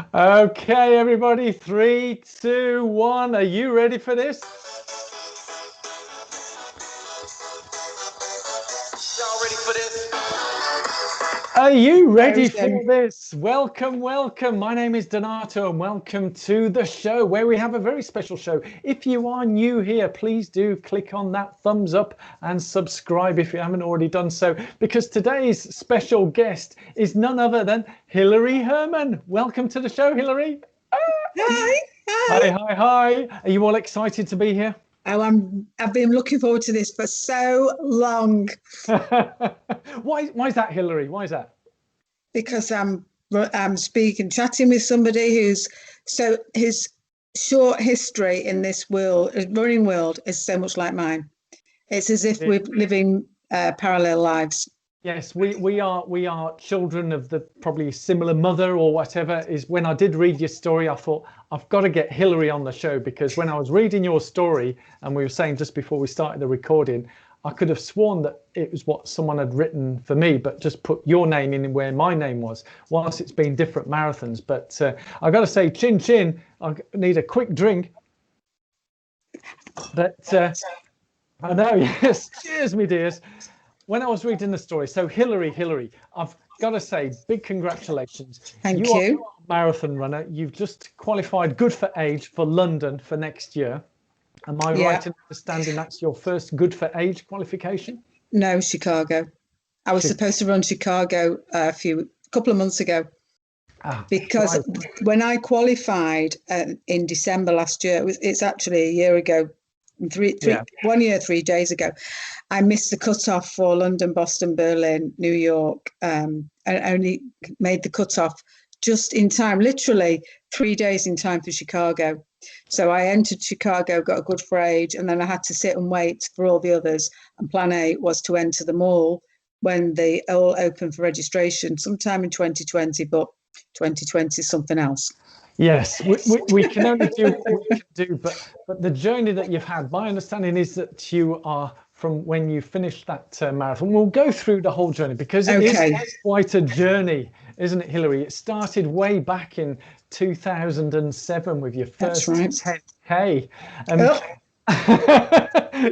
Okay, everybody, 3, 2, 1. Are you ready for this? Y'all ready for this? Are you ready for this? Welcome, welcome. My name is Donato and welcome to the show where we have a very special show. If you are new here, please do click on that thumbs up and subscribe if you haven't already done so, because today's special guest is none other than Hilary Herman. Welcome to the show, Hilary. Hi. Hi. Are you all excited to be here? Oh, I've been looking forward to this for so long. Why is that, Hilary? Why is that? Because I'm chatting with somebody his short history in this world, running world, is so much like mine. It's as if we're living parallel lives. Yes, we are children of the probably similar mother or whatever. Is when I did read your story, I thought I've got to get Hilary on the show, because when I was reading your story and we were saying just before we started the recording, I could have sworn that it was what someone had written for me, but just put your name in where my name was, whilst it's been different marathons. But I got to say, chin chin, I need a quick drink. But I know, yes, cheers, me dears. When I was reading the story, so Hilary, I've got to say, big congratulations. Thank you. Are a marathon runner. You've just qualified good for age for London for next year. Am I right in understanding that's your first good for age qualification? No, Chicago. I was supposed to run Chicago a couple of months ago. Because when I qualified in December last year, it's actually a year ago, 1 year, 3 days ago, I missed the cutoff for London, Boston, Berlin, New York, and only made the cutoff just in time, literally 3 days in time for Chicago. So I entered Chicago, got a good for age, and then I had to sit and wait for all the others. And plan A was to enter them all when they all open for registration sometime in 2020, but 2020 is something else. Yes, we can only do what we can do, but the journey that you've had, my understanding is that you are from when you finished that marathon. We'll go through the whole journey, because it is quite a journey, isn't it, Hilary? It started way back in 2007 with your first 10K.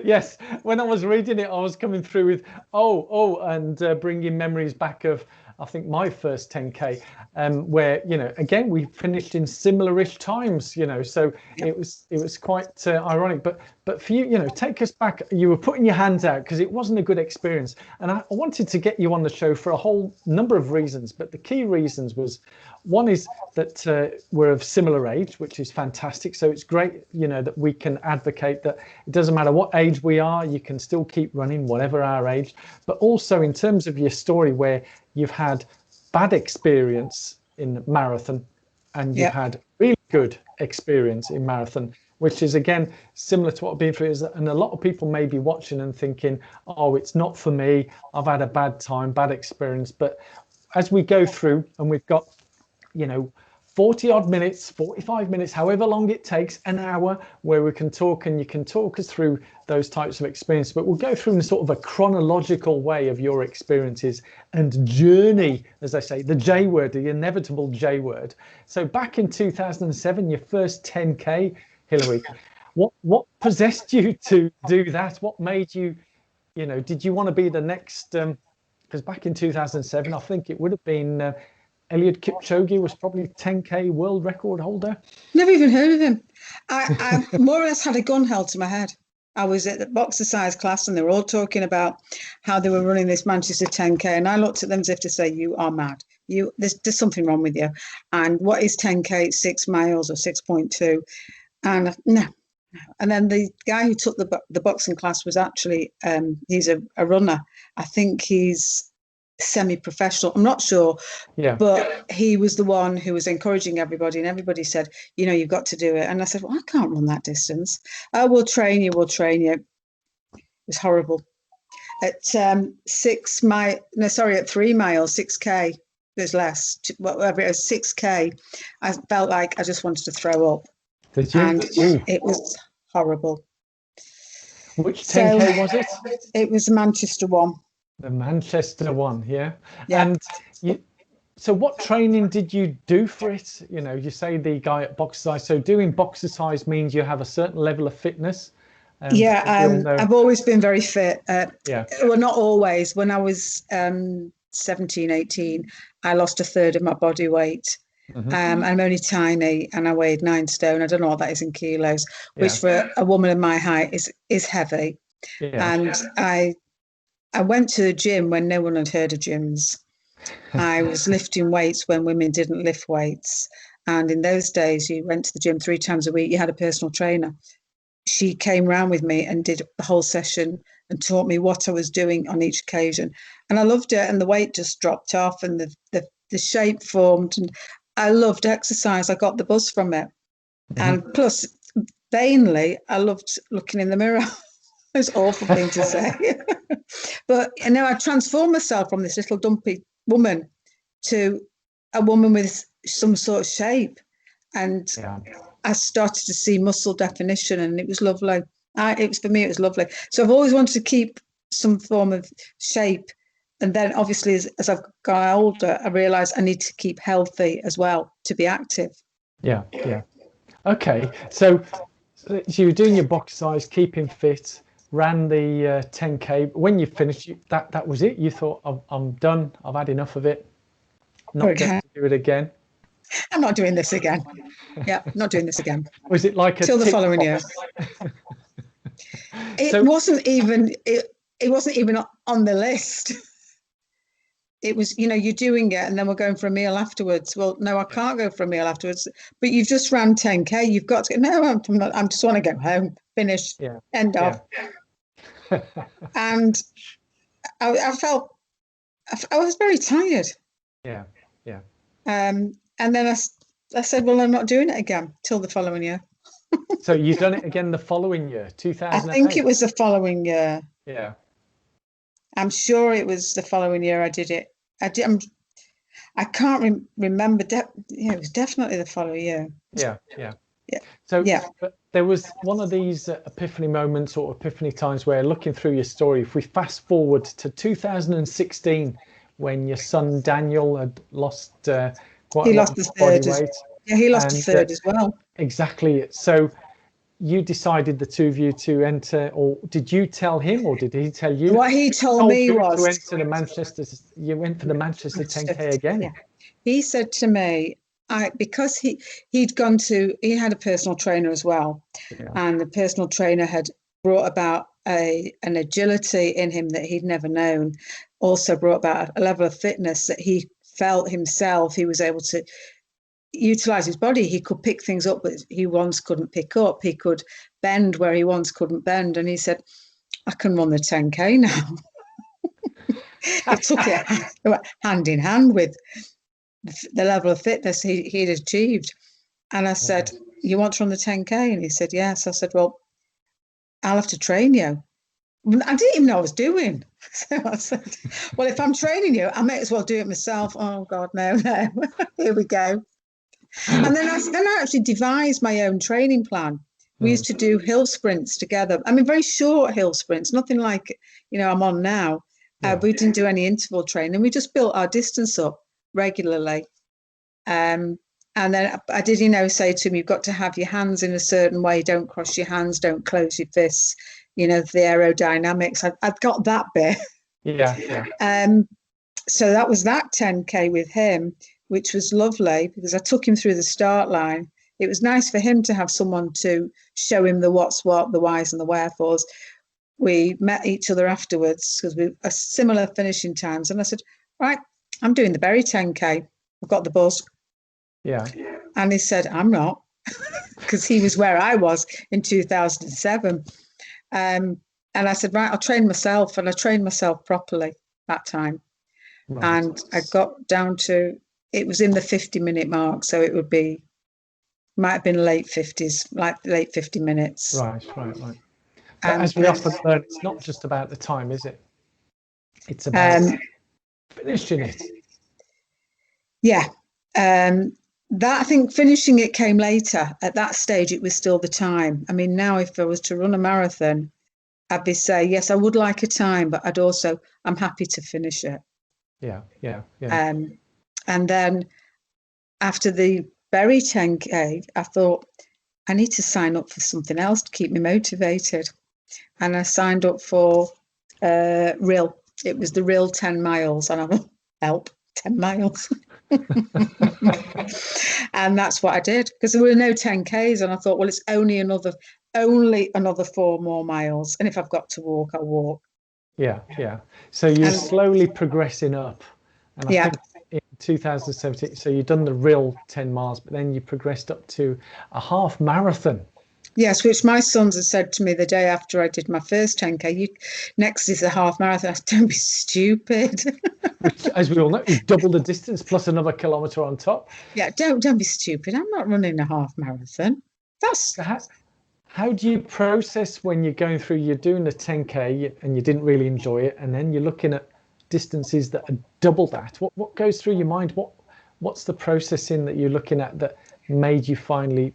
Yes, when I was reading it, I was coming through with and bringing memories back of, I think, my first 10K, where, again, we finished in similar-ish times, so it was quite ironic. But for you, take us back. You were putting your hands out because it wasn't a good experience, and I wanted to get you on the show for a whole number of reasons. But the key reasons was, one is that we're of similar age, which is fantastic. So it's great, that we can advocate that it doesn't matter what age we are, you can still keep running, whatever our age. But also in terms of your story, where you've had bad experience in marathon and you've had really good experience in marathon, which is, again, similar to what I've been through. And a lot of people may be watching and thinking, oh, it's not for me, I've had a bad time, bad experience. But as we go through, and we've got 40 odd minutes, 45 minutes, however long it takes, an hour, where we can talk, and you can talk us through those types of experiences. But we'll go through in sort of a chronological way of your experiences and journey, as I say, the J word, the inevitable J word. So back in 2007, your first 10K, Hilary, what possessed you to do that? What made you, did you want to be the next, because back in 2007, I think it would have been Eliud Kipchoge was probably 10K world record holder. Never even heard of him. I more or less had a gun held to my head. I was at the boxercise class and they were all talking about how they were running this Manchester 10K. And I looked at them as if to say, you are mad. There's something wrong with you. And what is 10K? It's 6 miles or 6.2. And no. And then the guy who took the boxing class was actually, he's a runner. I think he's semi-professional, I'm not sure, but he was the one who was encouraging everybody, and everybody said, you've got to do it. And I said, well, I can't run that distance. We'll train you. It was horrible. At 3 miles, 6K, there's less, whatever it was, 6K, I felt like I just wanted to throw up. Did you? And it was horrible. Which 10K was it? It was the Manchester one. The Manchester one, yeah. Yeah. And So what training did you do for it? You know, you say the guy at Boxercise. So doing Boxercise means you have a certain level of fitness. Yeah, We all know. I've always been very fit. Yeah. Well, not always. When I was 17, 18, I lost a third of my body weight. I'm only tiny and I weighed 9 stone. I don't know what that is in kilos, which Yeah. for a woman of my height is heavy. Yeah. And I went to the gym when no one had heard of gyms. I was lifting weights when women didn't lift weights. And in those days, you went to the gym 3 times a week. You had a personal trainer. She came round with me and did the whole session and taught me what I was doing on each occasion. And I loved it. And the weight just dropped off and the shape formed. And I loved exercise. I got the buzz from it. And plus, vainly, I loved looking in the mirror. It's an awful thing to say. But you know, I transformed myself from this little dumpy woman to a woman with some sort of shape. And I started to see muscle definition, and it was lovely. For me, it was lovely. So I've always wanted to keep some form of shape. And then obviously, as I've got older, I realised I need to keep healthy as well to be active. Yeah. Yeah. Okay. So you were doing your Boxercise, keeping fit, ran the 10K. When you finished, that was it. You thought, I'm done. I've had enough of it. Not going to do it again. I'm not doing this again. Yeah, not doing this again. Was it like till the following year? It wasn't even on the list. It was, you know, you're doing it and then we're going for a meal afterwards. Well, no, I can't go for a meal afterwards. But you've just ran 10K. You've got to. No, I'm not. I just want to go home, finish, end off. And I felt I was very tired. Yeah, yeah. And then I said, well, I'm not doing it again till the following year. So you've done it again the following year, 2008? I think it was the following year. Yeah. I'm sure it was the following year I did it. I can't remember. It was definitely the following year. Yeah. So but there was one of these epiphany moments or epiphany times where, looking through your story, if we fast forward to 2016, when your son Daniel had lost quite a lot of body weight. Yeah, he lost a third as well. Exactly. So you decided, the two of you, to enter, or did you tell him, or did he tell you? What he told me was to enter the Manchester. You went for the Manchester 10K again. Yeah. He said to me, because he had a personal trainer as well, and the personal trainer had brought about an agility in him that he'd never known. Also brought about a level of fitness that he felt himself. He was able to utilize his body. He could pick things up that he once couldn't pick up. He could bend where he once couldn't bend. And he said, I can run the 10K now. It took it hand in hand with the level of fitness he'd achieved. And I said, you want to run the 10K? And he said, yes. I said, well, I'll have to train you. I didn't even know what I was doing. So I said, well, if I'm training you, I may as well do it myself. Oh, God, no. Here we go. And then I actually devised my own training plan. We used to do hill sprints together. I mean, very short hill sprints, nothing like, I'm on now. We didn't do any interval training. We just built our distance up regularly. And then I did, say to him, you've got to have your hands in a certain way. Don't cross your hands. Don't close your fists. The aerodynamics. I'd got that bit. Yeah. So that was that 10K with him, which was lovely because I took him through the start line. It was nice for him to have someone to show him the what's what, the whys and the wherefores. We met each other afterwards because we were similar finishing times. And I said, right, I'm doing the Bury 10K. I've got the buzz. Yeah. And he said, I'm not, because he was where I was in 2007. And I said, right, I'll train myself. And I trained myself properly that time. Right. And I got down to, it was in the 50-minute mark. So it might have been late 50s, like late 50 minutes. Right. But as we often learn, it's not just about the time, is it? It's about finishing it. Yeah. That, I think finishing it came later. At that stage, it was still the time. I mean, now if I was to run a marathon, I'd be saying, yes, I would like a time, but I'm happy to finish it. Yeah. And then after the Bury 10K, I thought, I need to sign up for something else to keep me motivated. And I signed up for Rill. It was the Rill 10 miles. And I thought, help, 10 miles. And that's what I did, because there were no 10Ks. And I thought, well, it's only another 4 more miles. And if I've got to walk, I'll walk. Yeah. So you're And- slowly progressing up. And I think in 2017, so you've done the real 10 miles, but then you progressed up to a half marathon. Yes, which my sons had said to me the day after I did my first 10K, next is a half marathon. I said, don't be stupid. Which, as we all know, is double the distance plus another kilometre on top. Yeah, don't be stupid. I'm not running a half marathon. That's how do you process when you're going through, you're doing the 10K and you didn't really enjoy it, and then you're looking at distances that are double that? What goes through your mind? What's the processing that you're looking at that made you finally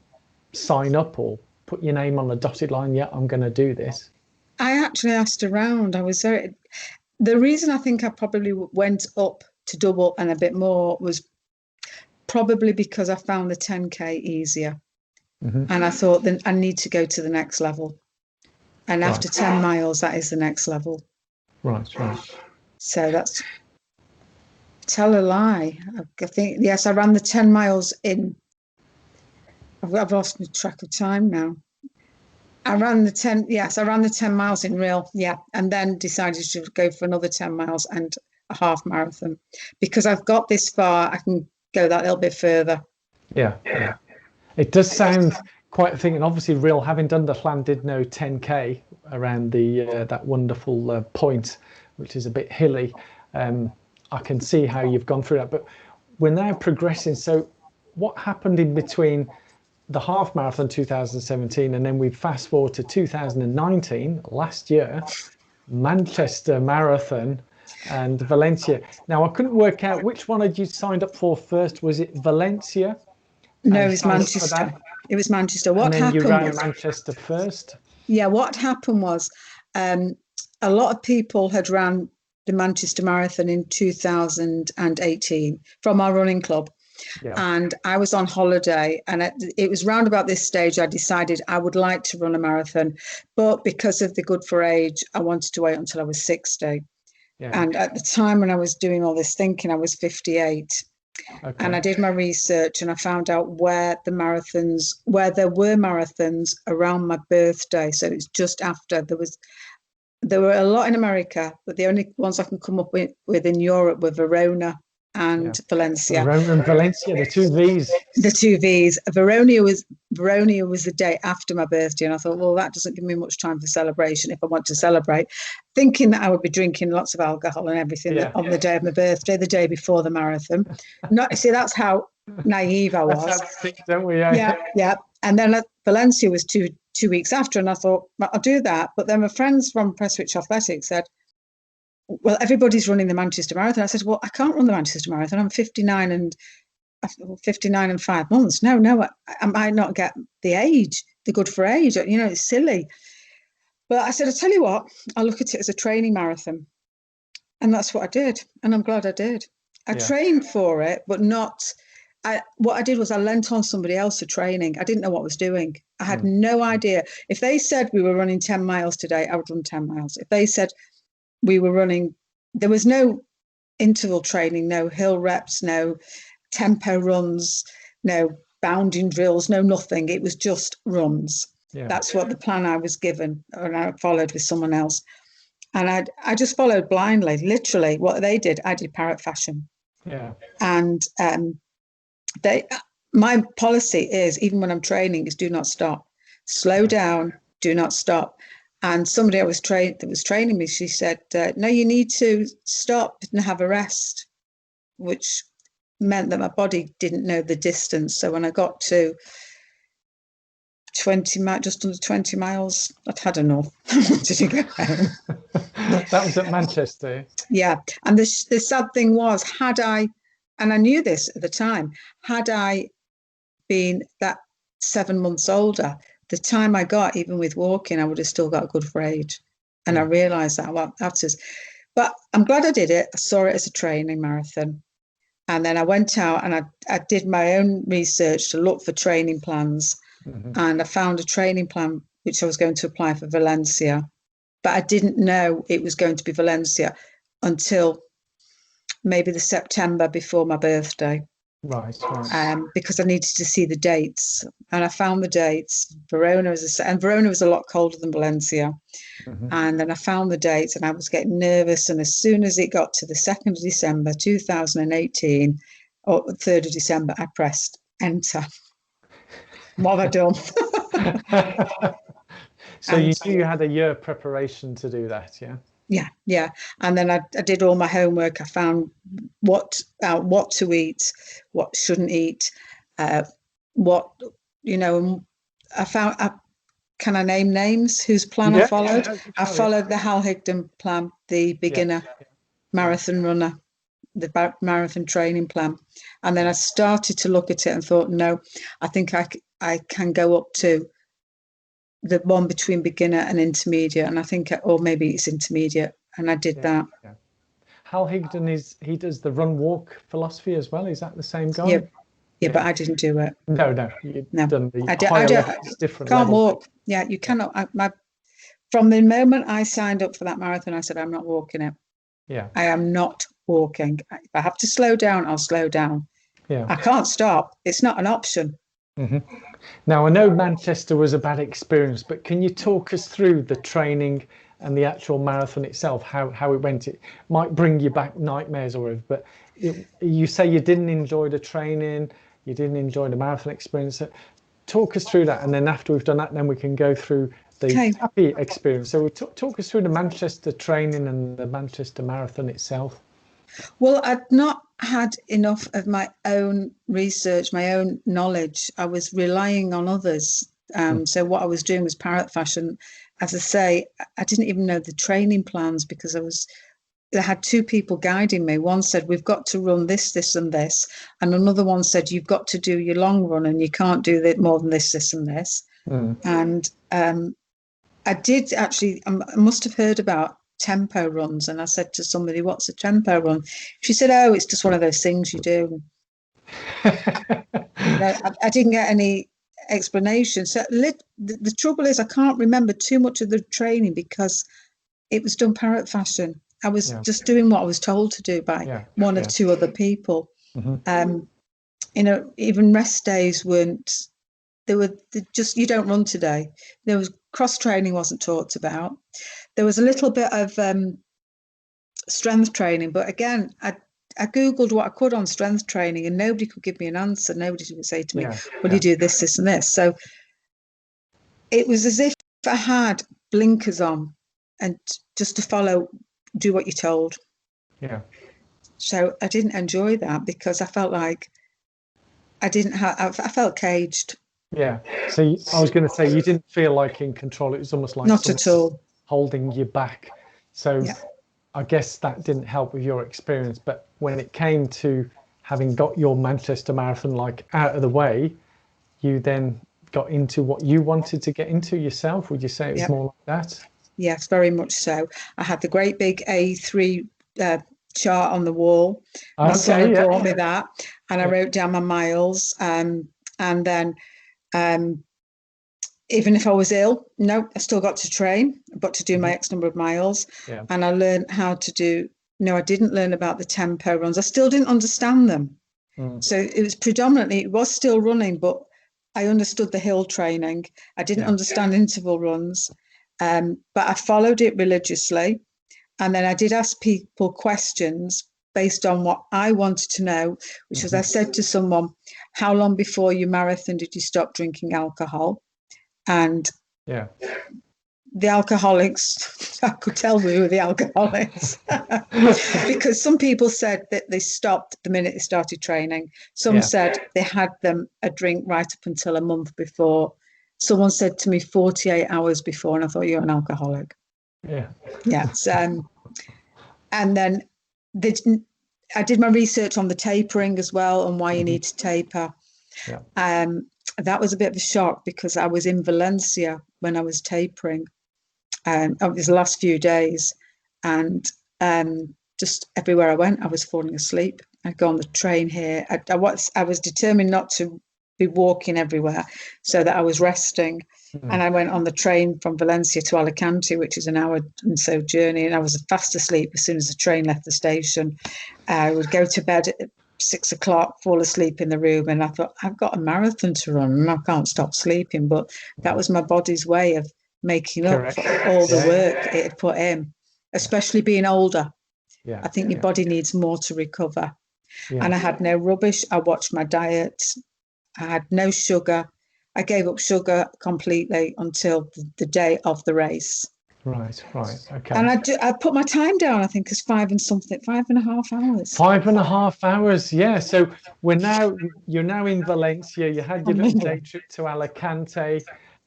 sign up or put your name on the dotted line? Yeah, I'm going to do this. I actually asked around. The reason I think I probably went up to double and a bit more was probably because I found the 10K easier. Mm-hmm. And I thought, then I need to go to the next level. And after 10 miles, that is the next level. Right. So that's, tell a lie. I think, yes, I ran the 10 miles in, I've lost track of time now. I ran the 10 miles in real, and then decided to go for another 10 miles and a half marathon. Because I've got this far, I can go that little bit further. Yeah. It does sound quite a thing, and obviously real, having done the Llandudno 10K around the that wonderful point, which is a bit hilly. I can see how you've gone through that, but we're now progressing. So what happened in between the half marathon 2017 and then we fast forward to 2019, last year, Manchester Marathon and Valencia? Now I couldn't work out which one had you signed up for first. Was it Valencia? No, it was Manchester. It was Manchester. What happened? You ran Manchester first. Yeah, what happened was a lot of people had ran the Manchester Marathon in 2018 from our running club. Yeah. And I was on holiday, and it was round about this stage I decided I would like to run a marathon, but because of the good for age, I wanted to wait until I was 60. Yeah. And at the time when I was doing all this thinking, I was 58. Okay. And I did my research and I found out where there were marathons around my birthday. So it's just after. There were a lot in America, but the only ones I can come up with in Europe were Verona and Valencia. Verona and Valencia, the two V's. The two V's. Verona was the day after my birthday, and I thought, well, that doesn't give me much time for celebration if I want to celebrate. Thinking that I would be drinking lots of alcohol and everything on the day of my birthday, the day before the marathon. That's how naive I was. That's how we think, don't we? Yeah. And then Valencia was two weeks after, and I thought, well, I'll do that. But then my friends from Prestwich Athletics said, well, everybody's running the Manchester Marathon. I said, well, I can't run the Manchester Marathon. I'm 59 and 5 months. No, I might not get the good for age. It's silly. But I said, I tell you what, I'll look at it as a training marathon. And that's what I did. And I'm glad I did. I trained for it, but not... what I did was I lent on somebody else for training. I didn't know what I was doing. I had no idea. If they said we were running 10 miles today, I would run 10 miles. If they said we were running, there was no interval training, no hill reps, no tempo runs, no bounding drills, no nothing. It was just runs. Yeah. That's what the plan I was given, and I followed with someone else. And I just followed blindly, literally. What they did, I did parrot fashion. Yeah. And my policy is, even when I'm training, is do not stop. Slow down, do not stop. And somebody that was training me, she said, no, you need to stop and have a rest, which meant that my body didn't know the distance. So when I got to just under 20 miles, I'd had enough. I wanted to go home. That was at Manchester. Yeah. And the sad thing was, and I knew this at the time, had I been that 7 months older, the time I got, even with walking, I would have still got good for age. And I realised that, but I'm glad I did it. I saw it as a training marathon. And then I went out and I did my own research to look for training plans. And I found a training plan which I was going to apply for Valencia. But I didn't know it was going to be Valencia until maybe the September before my birthday. Right. Because I needed to see the dates. And I found the dates. Verona was a lot colder than Valencia. And then I found the dates and I was getting nervous. And as soon as it got to the 2nd of December, 2018, or 3rd of December, I pressed enter. What have I done? So you knew you had a year preparation to do that, yeah? Yeah. And then I did all my homework. I found what to eat, what shouldn't eat, what, and I found, can I name names whose plan I followed? Yeah, I followed the Hal Higdon plan, the beginner marathon runner, the marathon training plan. And then I started to look at it and thought, no, I think I can go up to the one between beginner and intermediate. And I think, or maybe it's intermediate. And I did that. Yeah. Hal Higdon he does the run walk philosophy as well. Is that the same guy? Yeah, but I didn't do it. No. You've done the I don't, different can't levels. walk. Yeah, you cannot. From the moment I signed up for that marathon, I said, I'm not walking it. Yeah. I am not walking. If I have to slow down, I'll slow down. Yeah. I can't stop. It's not an option. Now, I know Manchester was a bad experience, but can you talk us through the training and the actual marathon itself, how it went? It might bring you back nightmares or whatever, but you say you didn't enjoy the training, you didn't enjoy the marathon experience. Talk us through that, and then after we've done that, then we can go through the happy experience. So talk us through the Manchester training and the Manchester Marathon itself. Well, I'd not had enough of my own research, my own knowledge. I was relying on others. So what I was doing was parrot fashion. As I say, I didn't even know the training plans because I had two people guiding me. One said, we've got to run this, this and this. And another one said, you've got to do your long run and you can't do that more than this, this and this. And I did actually, I must have heard about tempo runs. And I said to somebody, what's a tempo run? She said, oh, it's just one of those things you do. I didn't get any explanation. So the trouble is I can't remember too much of the training because it was done parrot fashion. I was just doing what I was told to do by one or two other people. Even rest days weren't, you don't run today. There was cross training wasn't talked about. There was a little bit of strength training, but again, I Googled what I could on strength training and nobody could give me an answer. Nobody would say to me, well, you do this, this and this. So it was as if I had blinkers on and just to do what you're told. Yeah. So I didn't enjoy that because I felt like I felt caged. Yeah. So I was going to say, you didn't feel like in control. It was almost like not at all holding you back. So I guess that didn't help with your experience. But when it came to having got your Manchester Marathon out of the way, you then got into what you wanted to get into yourself. Would you say it was more like that? Yes, very much so. I had the great big A3 chart on the wall. My son brought me that, and I wrote down my miles. And then even if I was ill, I still got to train, but to do my X number of miles. Yeah. And I learned how to do, I didn't learn about the tempo runs. I still didn't understand them. So it was still running, but I understood the hill training. I didn't understand interval runs, but I followed it religiously. And then I did ask people questions based on what I wanted to know, which was I said to someone, how long before your marathon did you stop drinking alcohol? And the alcoholics, I could tell we were the alcoholics because some people said that they stopped the minute they started training. Some said they had them a drink right up until a month before. Someone said to me 48 hours before, and I thought, you're an alcoholic. Yes. And then I did my research on the tapering as well and why you need to taper. That was a bit of a shock because I was in Valencia when I was tapering. It was the last few days, and just everywhere I went, I was falling asleep. I'd go on the train here. I was determined not to be walking everywhere, so that I was resting. And I went on the train from Valencia to Alicante, which is an hour and so journey, and I was fast asleep as soon as the train left the station. I would go to bed at 6 o'clock, fall asleep in the room, and I thought, I've got a marathon to run and I can't stop sleeping. But that was my body's way of making up for all the work it had put in, especially being older. I think your body needs more to recover. And I had no rubbish. I watched my diet. I had no sugar. I gave up sugar completely until the day of the race. Right. Okay. And I put my time down, I think, as 5.5 hours. 5.5 hours, yeah. So you're now in Valencia. You had your little day trip to Alicante,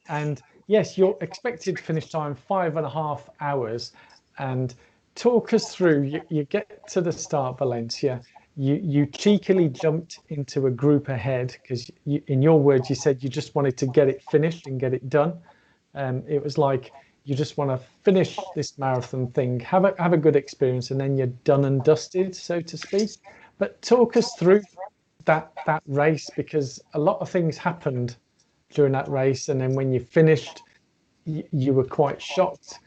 and yes, your expected finish time 5.5 hours. And talk us through. You get to the start, Valencia. You cheekily jumped into a group ahead because, in your words, you said you just wanted to get it finished and get it done. It was like you just want to finish this marathon thing, have a good experience, and then you're done and dusted, so to speak. But talk us through that race, because a lot of things happened during that race, and then when you finished, you were quite shocked.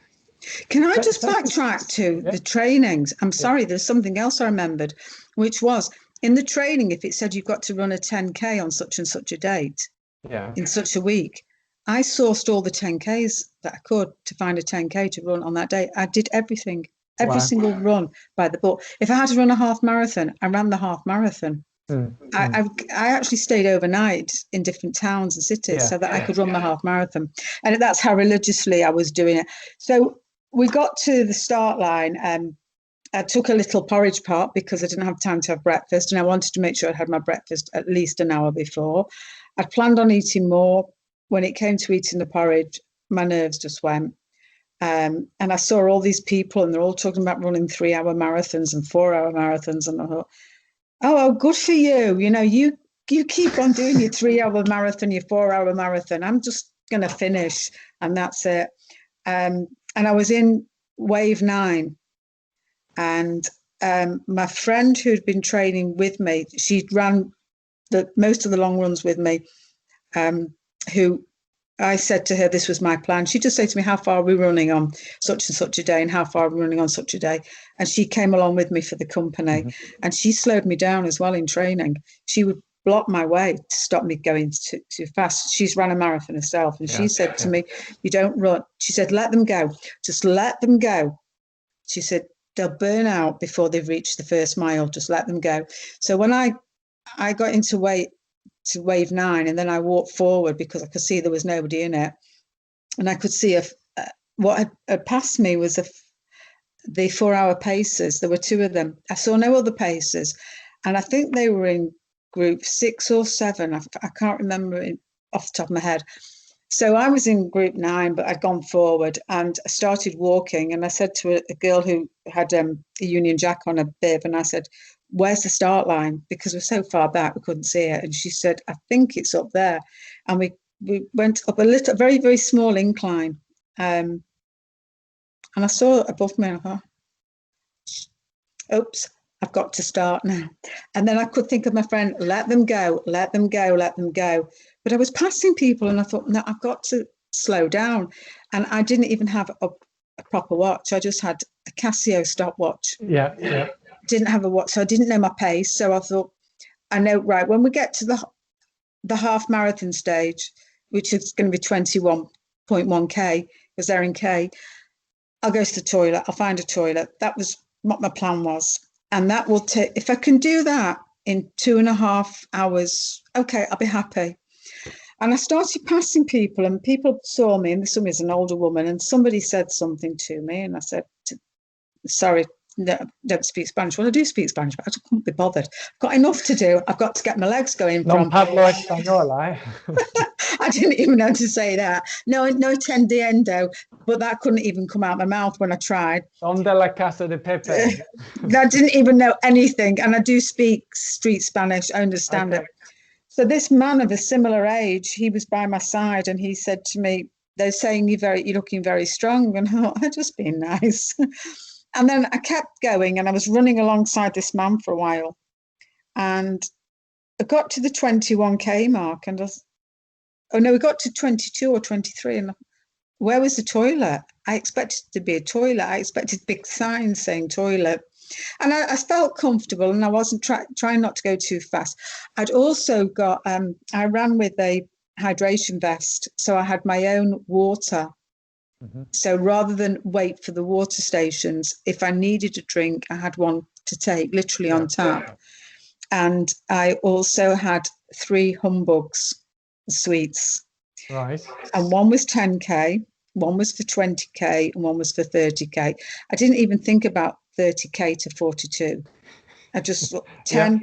Can I just backtrack to the trainings? I'm sorry, there's something else I remembered, which was in the training, if it said you've got to run a 10K on such and such a date, in such a week, I sourced all the 10Ks that I could to find a 10K to run on that day. I did everything, every single run by the book. If I had to run a half marathon, I ran the half marathon. I actually stayed overnight in different towns and cities so that I could run the half marathon. And that's how religiously I was doing it. So we got to the start line, and I took a little porridge pot because I didn't have time to have breakfast, and I wanted to make sure I had my breakfast at least an hour before. I'd planned on eating more. When it came to eating the porridge, my nerves just went. And I saw all these people, and they're all talking about running 3-hour marathons and 4-hour marathons, and I thought, oh, good for you. You know, you keep on doing your 3-hour marathon, your 4-hour marathon. I'm just going to finish, and that's it. And I was in wave 9, and my friend who'd been training with me, she'd ran most of the long runs with me, who I said to her, this was my plan. She just said to me, how far are we running on such and such a day, and how far are we running on such a day? And she came along with me for the company, and she slowed me down as well in training. She would block my way to stop me going too fast. She's ran a marathon herself, and she said to me, you don't run. She said, let them go. Just let them go. She said, they'll burn out before they've reached the first mile. Just let them go. So when I got into wave 9, and then I walked forward because I could see there was nobody in it, and I could see what had passed me was the 4-hour pacers. There were 2 of them. I saw no other pacers, and I think they were in group 6 or 7. I can't remember off the top of my head. So I was in group 9, but I'd gone forward, and I started walking, and I said to a girl who had a Union Jack on a bib, and I said, where's the start line? Because we're so far back, we couldn't see it. And she said, I think it's up there. And we went up a little, very, very small incline. And I saw above me, and I thought, oops, I've got to start now. And then I could think of my friend, let them go, let them go, let them go. But I was passing people, and I thought, no, I've got to slow down. And I didn't even have a proper watch. I just had a Casio stopwatch. Didn't have a watch, so I didn't know my pace. So I thought, I know, right, when we get to the half marathon stage, which is going to be 21.1K, because they're in K, I'll go to the toilet. I'll find a toilet. That was what my plan was. And that will take, if I can do that in 2.5 hours, okay, I'll be happy. And I started passing people, and people saw me, and this one was an older woman, and somebody said something to me, and I said, sorry, no, I don't speak Spanish. Well, I do speak Spanish, but I just couldn't be bothered. I've got enough to do. I've got to get my legs going. Non parlo español, eh? I didn't even know to say that. No entendiendo, but that couldn't even come out of my mouth when I tried. Son de la casa de Pepe. I didn't even know anything, and I do speak street Spanish. I understand it. So this man of a similar age, he was by my side, and he said to me, they're saying you're looking very strong. And I thought, I'm just being nice. And then I kept going, and I was running alongside this man for a while. And I got to the 21k mark, and we got to 22 or 23, and where was the toilet? I expected it to be a toilet. I expected big signs saying toilet. And I felt comfortable, and I wasn't trying not to go too fast. I'd also got, I ran with a hydration vest, so I had my own water. Mm-hmm. So rather than wait for the water stations, if I needed a drink, I had one to take, literally on tap. Yeah. And I also had 3 humbugs sweets. Right. And one was 10k, one was for 20k, and one was for 30k. I didn't even think about 30k to 42. I just 10,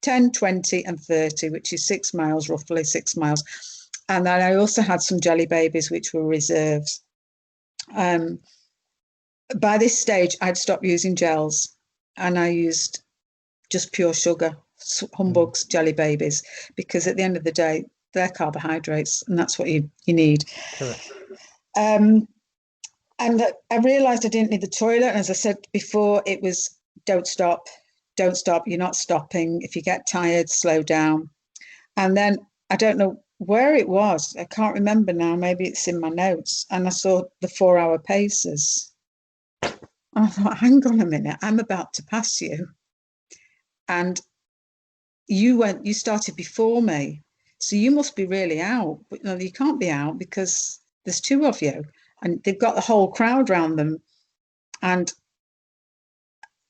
10, 20, and 30, which is 6 miles, roughly 6 miles. And then I also had some jelly babies, which were reserves. By this stage, I'd stopped using gels, and I used just pure sugar, humbugs, jelly babies, because at the end of the day, they're carbohydrates, and that's what you need. Correct. And I realised I didn't need the toilet. And as I said before, it was don't stop, you're not stopping. If you get tired, slow down. And then I don't know where it was. I can't remember now. Maybe it's in my notes. And I saw the 4-hour paces. And I thought, hang on a minute, I'm about to pass you. And you started before me. So you must be really out. But no, you can't be out because there's 2 of you. And they've got the whole crowd around them. And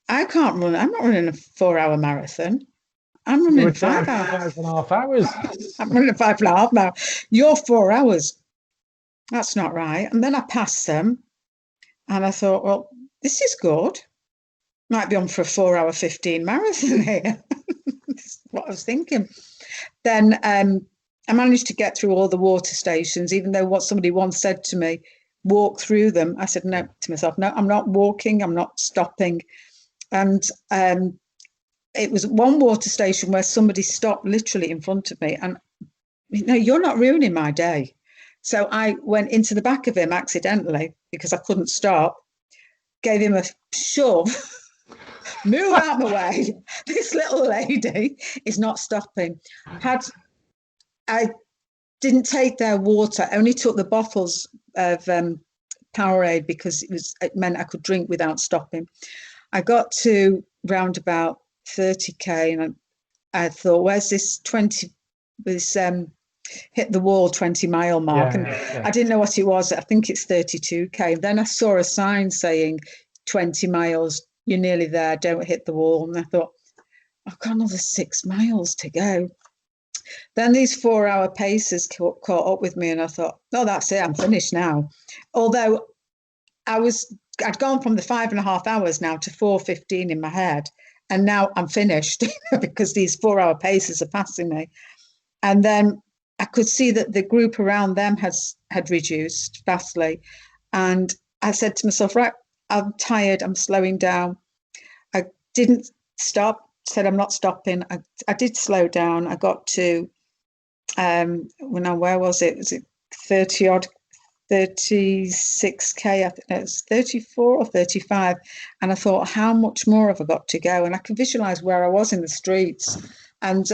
I can't run. I'm not running a 4-hour marathon. I'm running 5 hours. 5.5 hours. I'm running a 5.5 now. You're 4 hours. That's not right. And then I passed them. And I thought, well, this is good. Might be on for a 4-hour 15 marathon here. That's what I was thinking. Then I managed to get through all the water stations, even though what somebody once said to me, walk through them. I said no to myself, no, I'm not walking, I'm not stopping. And it was one water station where somebody stopped literally in front of me, and you're not ruining my day. So I went into the back of him accidentally because I couldn't stop, gave him a shove. Move out my way. This little lady is not stopping. I didn't take their water, I only took the bottles of Powerade because it meant I could drink without stopping. I got to round about 30k, and I thought, where's this 20, this hit the wall 20-mile mark? I didn't know what it was. I think it's 32k. Then I saw a sign saying 20 miles, you're nearly there, don't hit the wall. And I thought, I've got another 6 miles to go. Then these 4-hour paces caught up with me, and I thought, oh, that's it, I'm finished now. Although I'd gone from the 5.5 hours now to 4:15 in my head, and now I'm finished because these 4-hour paces are passing me. And then I could see that the group around them had reduced vastly. And I said to myself, right, I'm tired, I'm slowing down. I didn't stop, said I'm not stopping. I did slow down. I got to, where was it? Was it 36k? I think it was 34 or 35. And I thought, how much more have I got to go? And I can visualize where I was in the streets. And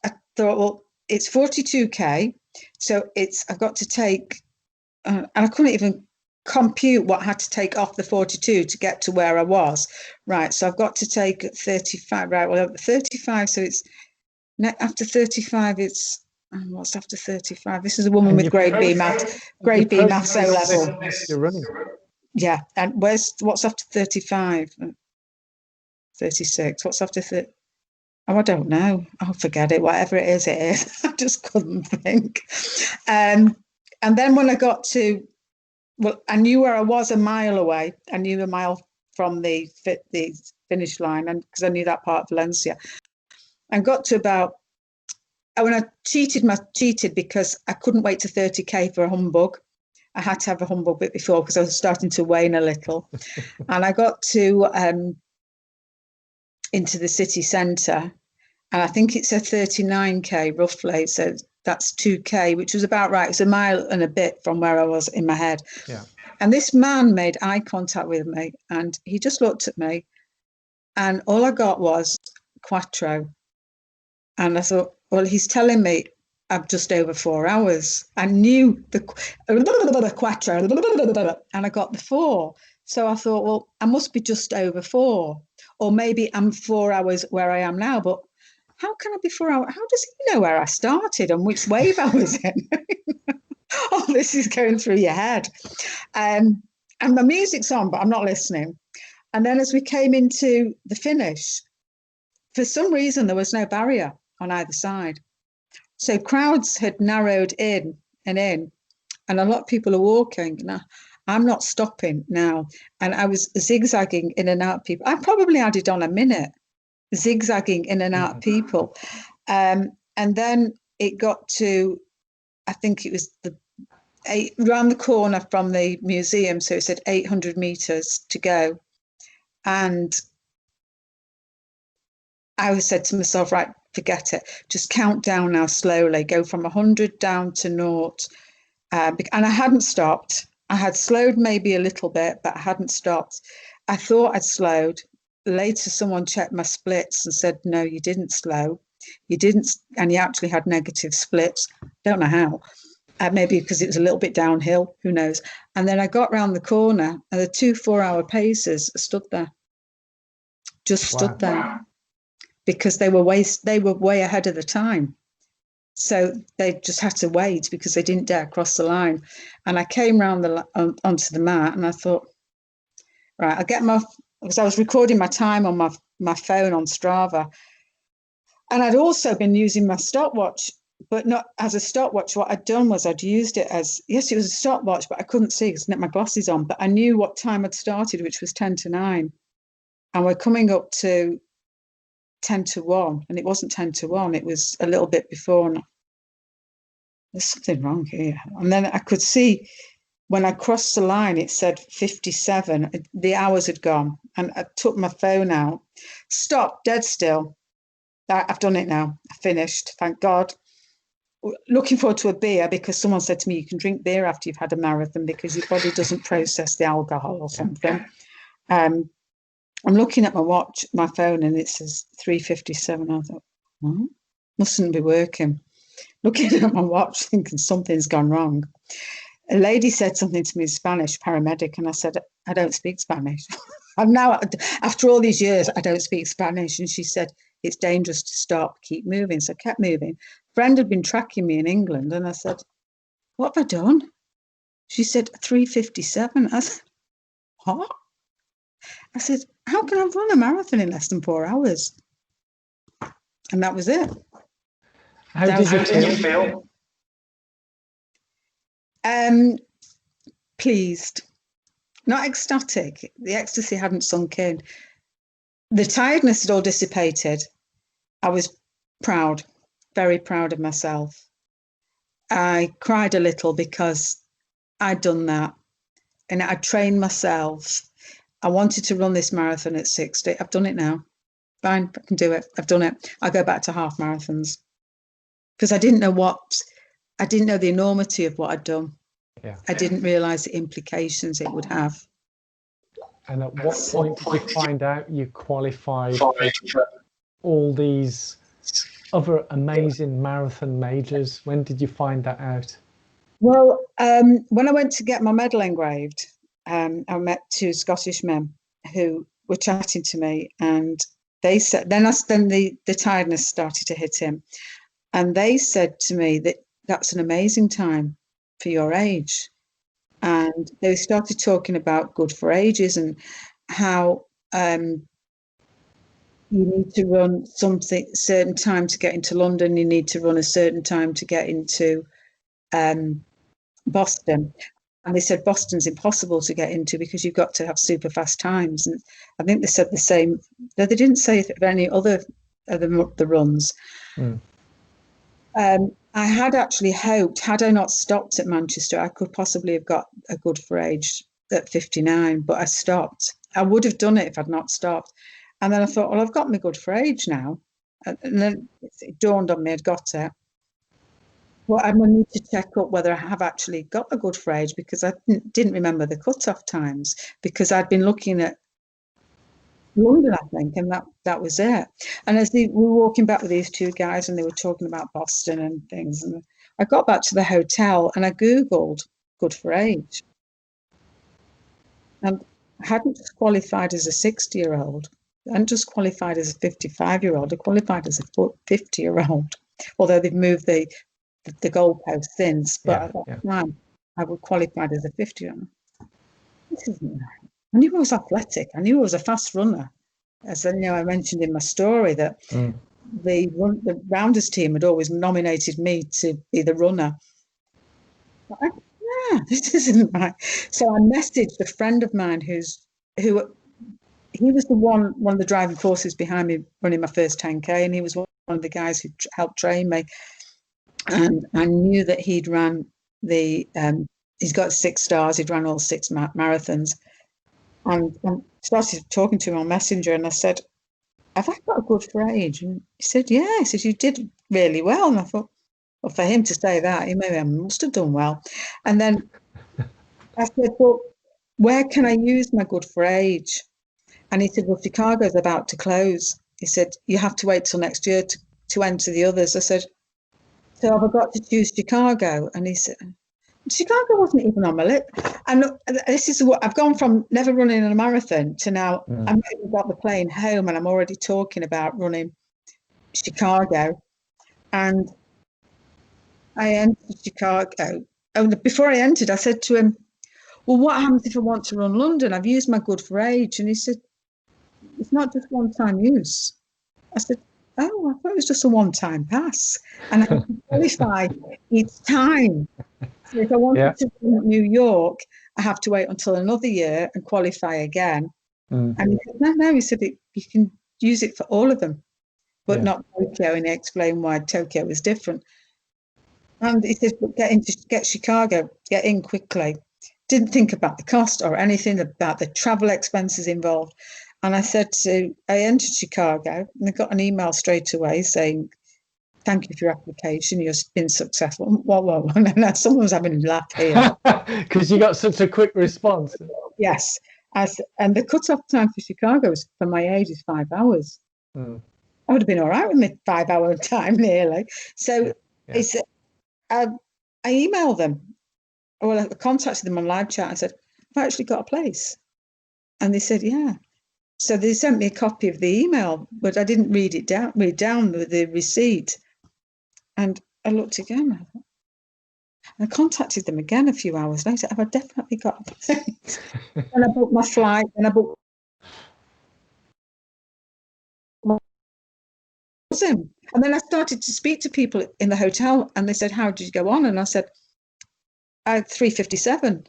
I thought, well, it's 42k. So I've got to take, and I couldn't even compute what I had to take off the 42 to get to where I was. Right, so I've got to take 35. Right, well, 35. So it's after 35. It's what's after 35? This is a woman with grade B maths O level. You're running. Yeah, and what's after 35? 36. What's after 30? Oh, I don't know. Oh, forget it. Whatever it is, it is. I just couldn't think. And then when I got to, well, I knew where I was a mile away. I knew a mile from the finish line, and because I knew that part of Valencia. And got to about, when I cheated because I couldn't wait to 30k for a humbug. I had to have a humbug bit before because I was starting to wane a little. And I got to into the city centre, and I think it's a 39k roughly. So that's 2k, which was about right. It was a mile and a bit from where I was in my head. Yeah. And this man made eye contact with me, and he just looked at me, and all I got was quattro. And I thought, well, he's telling me I'm just over 4 hours. I knew the quattro, and I got the 4. So I thought, well, I must be just over 4. Or maybe I'm 4 hours where I am now. But how can I be 4 hours? How does he know where I started and which wave I was in? Oh, this is going through your head. And my music's on, but I'm not listening. And then as we came into the finish, for some reason, there was no barrier on either side. So crowds had narrowed in, and a lot of people are walking. Now, I'm not stopping now. And I was zigzagging in and out people. I probably added on a minute, zigzagging in and out people. And then it got to, I think it was around the corner from the museum. So it said 800 meters to go. And I said to myself, right, forget it. Just count down now slowly. Go from 100 down to 0. And I hadn't stopped. I had slowed maybe a little bit, but I hadn't stopped. I thought I'd slowed. Later, someone checked my splits and said, no, you didn't slow. You didn't. And you actually had negative splits. Don't know how. Maybe because it was a little bit downhill. Who knows? And then I got round the corner and the 2 4-hour pacers stood there. Just stood there. Because they were way ahead of the time. So they just had to wait because they didn't dare cross the line. And I came round onto the mat and I thought, right, because I was recording my time on my phone on Strava. And I'd also been using my stopwatch, but not as a stopwatch. What I'd done was I'd used it as, yes, it was a stopwatch, but I couldn't see because I had my glasses on. But I knew what time I'd started, which was 10 to 9. And we're coming up to 10 to 1, and it wasn't 10 to 1, it was a little bit before. And there's something wrong here. And then I could see when I crossed the line, it said 57. The hours had gone, and I took my phone out. Stop, dead still. I've done it now. I finished, thank God. Looking forward to a beer because someone said to me, you can drink beer after you've had a marathon because your body doesn't process the alcohol or something. I'm looking at my watch, my phone, and it says 3:57. I thought, what? Mustn't be working. Looking at my watch, thinking something's gone wrong. A lady said something to me in Spanish, paramedic, and I said, I don't speak Spanish. I'm now, after all these years, I don't speak Spanish. And she said, it's dangerous to stop, keep moving. So I kept moving. A friend had been tracking me in England, and I said, what have I done? She said, 3:57. I said, what? I said, how can I run a marathon in less than 4 hours? And that was it. How did you feel? Pleased, not ecstatic. The ecstasy hadn't sunk in. The tiredness had all dissipated. I was proud, very proud of myself. I cried a little because I'd done that and I trained myself. I wanted to run this marathon at 60. I've done it now. Fine, I can do it. I've done it. I'll go back to half marathons because I didn't know the enormity of what I'd done. Yeah. I didn't realise the implications it would have. And at what point did you find out you qualified for all these other amazing marathon majors? When did you find that out? Well, when I went to get my medal engraved, I met 2 Scottish men who were chatting to me, and they said, then the tiredness started to hit him, and they said to me that that's an amazing time for your age. And they started talking about good for ages and how you need to run something certain time to get into London. You need to run a certain time to get into Boston. And they said Boston's impossible to get into because you've got to have super fast times. And I think they said the same. They didn't say of any other of the runs. Mm. I had actually hoped, had I not stopped at Manchester, I could possibly have got a good for age at 59, but I stopped. I would have done it if I'd not stopped. And then I thought, well, I've got my good for age now. And then it dawned on me I'd got it. Well, I need to check up whether I have actually got a good for age because I didn't remember the cut-off times because I'd been looking at London, I think, and that was it. And as we were walking back with these two guys, and they were talking about Boston and things, and I got back to the hotel and I Googled good for age, and I hadn't just qualified as a 60-year-old. I hadn't just qualified as a 55-year-old. I qualified as a 50-year-old, although they've moved the goalpost since. But at that time, I was qualified as a 50-year-old. This isn't right. I knew I was athletic. I knew I was a fast runner. As I mentioned in my story that the rounders team had always nominated me to be the runner. But this isn't right. So I messaged a friend of mine who he was one of the driving forces behind me running my first 10K, and he was one of the guys who helped train me. And I knew that he'd ran he's got 6 stars. He'd run all 6 marathons. And started talking to him on Messenger, and I said, have I got a good for age? And he said, yeah. He said, you did really well. And I thought, well, for him to say that, maybe I must have done well. And then I said, well, where can I use my good for age? And he said, well, Chicago's about to close. He said, you have to wait till next year to enter the others. I said, so have I got to choose Chicago? And he said, Chicago wasn't even on my list. And this is what I've gone from never running a marathon to now I've not even got the plane home and I'm already talking about running Chicago. And I entered Chicago. And before I entered, I said to him, well, what happens if I want to run London? I've used my good for age. And he said, it's not just one-time use. I said, oh, I thought it was just a one-time pass. And I can qualify each time. So if I wanted to run New York, I have to wait until another year and qualify again. And he said, no, he said, you can use it for all of them, but not Tokyo. And he explained why Tokyo was different. And he said, but get Chicago, get in quickly. Didn't think about the cost or anything about the travel expenses involved. And I entered Chicago and I got an email straight away saying, thank you for your application. You've been successful. Whoa. No, someone's having a laugh here. Because you got such a quick response. Yes. And the cut-off time for Chicago for my age is 5 hours. I would have been all right with my 5-hour time nearly. So I emailed them. Well, I contacted them on live chat and said, I've actually got a place. And they said, yeah. So they sent me a copy of the email, but I didn't read down the receipt. And I looked again. I contacted them again a few hours later. Have I definitely got a place? And I booked my flight, and I booked him. And then I started to speak to people in the hotel, and they said, how did you go on? And I said, I had 3:57.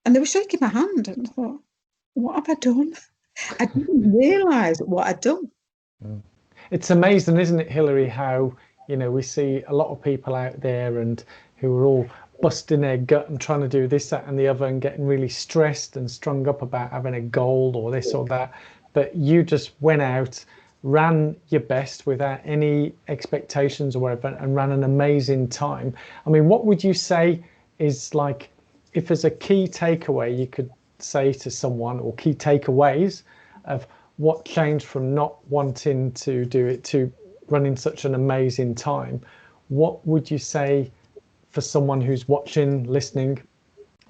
And they were shaking my hand. And I thought, what have I done? I didn't realise what I'd done. It's amazing, isn't it, Hilary, how, we see a lot of people out there and who are all busting their gut and trying to do this, that and the other and getting really stressed and strung up about having a goal or this or that. But you just went out, ran your best without any expectations or whatever, and ran an amazing time. I mean, what would you say is, like, if there's a key takeaway you could say to someone, or key takeaways of what changed from not wanting to do it to running such an amazing time, what would you say for someone who's watching, listening,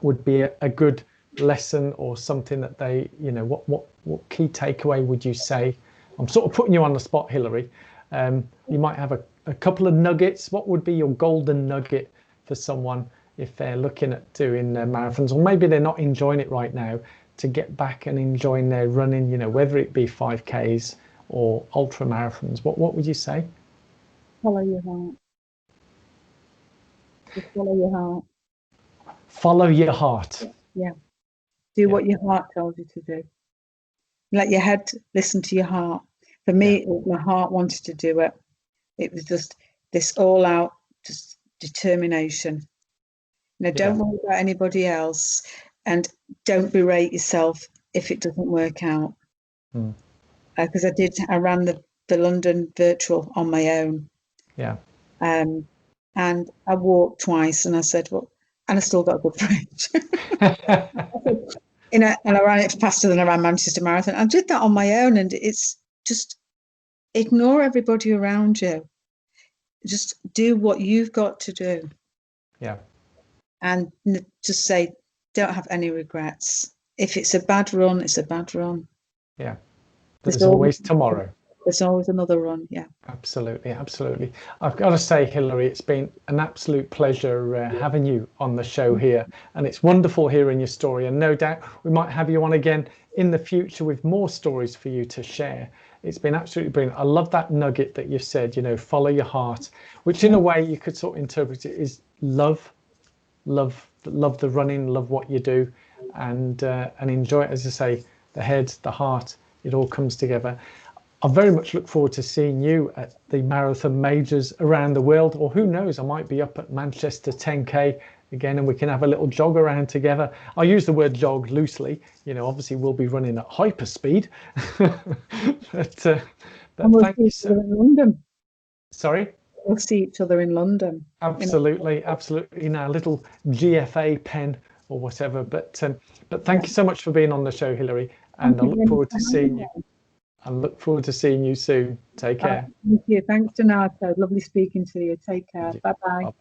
would be a good lesson or something that they, what key takeaway would you say? I'm sort of putting you on the spot, Hilary. You might have a couple of nuggets. What would be your golden nugget for someone if they're looking at doing marathons, or maybe they're not enjoying it right now, to get back and enjoying their running, whether it be 5Ks or ultra marathons? What would you say? Follow your heart. Just follow your heart. Follow your heart. Yeah. Do what your heart tells you to do. Let your head listen to your heart. For me, my heart wanted to do it. It was just this all-out just determination. Don't worry about anybody else, and don't berate yourself if it doesn't work out. Because I ran the London virtual on my own. Yeah. And I walked twice, and I said, well, and I still got a good range. And I ran it faster than I ran Manchester Marathon. I did that on my own, and it's just ignore everybody around you. Just do what you've got to do. Yeah. And just say, don't have any regrets. If it's a bad run, it's a bad run. Yeah. There's always tomorrow. There's always another run. Yeah. Absolutely. Absolutely. I've got to say, Hilary, it's been an absolute pleasure having you on the show here. And it's wonderful hearing your story. And no doubt we might have you on again in the future with more stories for you to share. It's been absolutely brilliant. I love that nugget that you said, you know, follow your heart, which in a way you could sort of interpret it is love the running, love what you do, and enjoy it. As I say, the head, the heart, it all comes together. I very much look forward to seeing you at the marathon majors around the world, or who knows, I might be up at Manchester 10K again, and we can have a little jog around together. I use the word jog loosely, you know, obviously we'll be running at hyper speed. but thank you so much. London. Sorry? We'll see each other in London. Absolutely, absolutely. In our little GFA pen or whatever. But thank you so much for being on the show, Hilary, and I look forward to seeing you. I look forward to seeing you soon. Take care. Thank you. Thanks, Donato. Lovely speaking to you. Take care. Bye-bye.